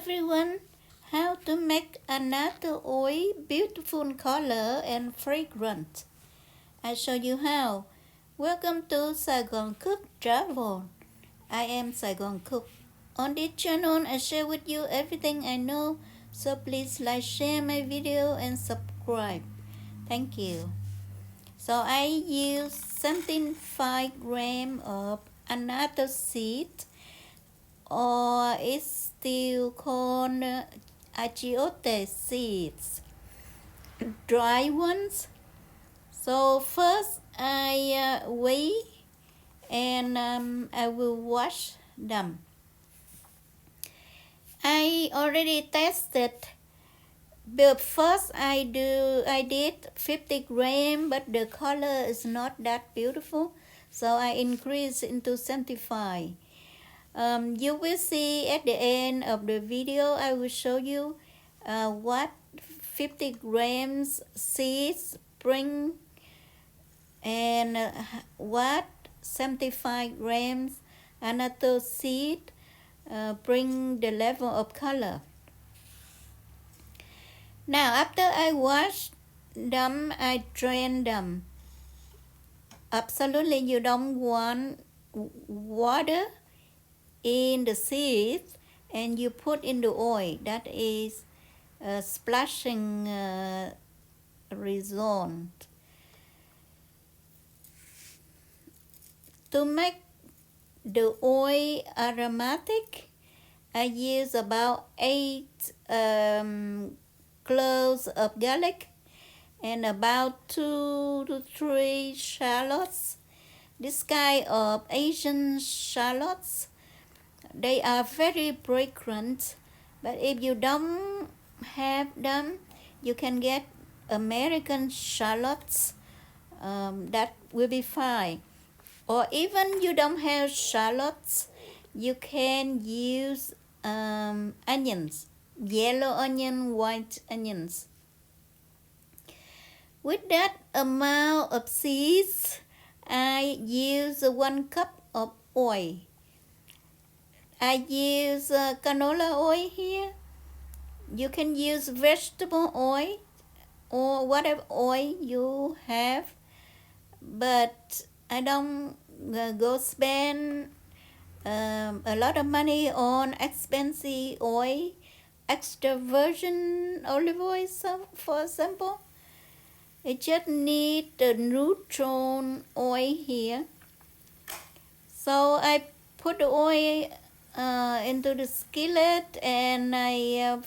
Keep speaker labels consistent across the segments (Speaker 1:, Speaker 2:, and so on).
Speaker 1: everyone, how to make Annato oil beautiful color and fragrant. I show you how. Welcome to SaigoncookTravel. I am Saigon Cook. On this channel I share with you everything I know, so please like, share my video and subscribe. Thank you. So I use 75 grams of Annatto seed, or it's still called achiote seeds, dry ones. So first I weigh and I will wash them. I already tested, but first I did 50 grams, but the color is not that beautiful, so I increased into 75. You will see at the end of the video, I will show you what 50 grams seeds bring and what 75 grams Annatto seed bring the level of color. Now after I wash them, I drain them. Absolutely you don't want water in the seeds, and you put in the oil. That is a splashing result. To make the oil aromatic, I use about 8 cloves of garlic and about 2 to 3 shallots. This kind of Asian shallots, they are very fragrant, but if you don't have them, you can get American shallots. That will be fine. Or even you don't have shallots, you can use onions, yellow onion, white onions. With that amount of seeds, I use 1 cup of oil. I use canola oil here. You can use vegetable oil or whatever oil you have, but I don't go spend a lot of money on expensive oil, extra virgin olive oil, for example. I just need the neutral oil here. So I put the oil into the skillet and I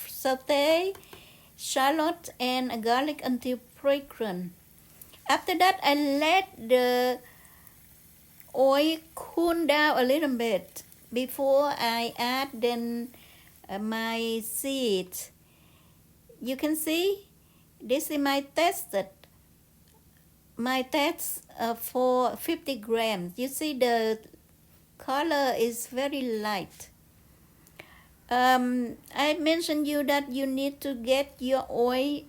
Speaker 1: saute shallot and garlic until fragrant. After that, I let the oil cool down a little bit before I add then my seeds. You can see this is my test for 50 grams. You see the color is very light. I mentioned you that you need to get your oil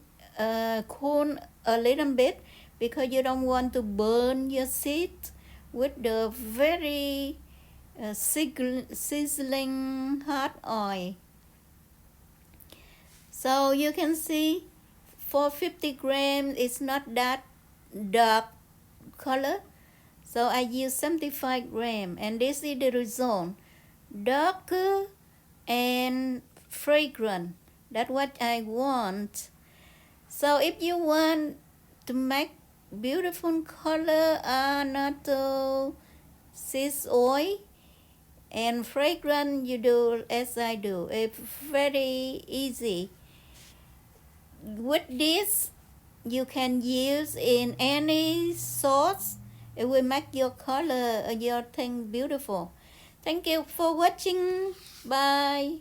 Speaker 1: cool a little bit, because you don't want to burn your seed with the very sizzling hot oil. So you can see for 50 grams it's not that dark color, so I use 75 grams, and this is the result, darker and fragrant. That's what I want. So if you want to make beautiful color Annatto seed oil and fragrant, you do as I do. It's very easy. With this, you can use in any sauce. It will make your color, your thing beautiful. Thank you for watching. Bye.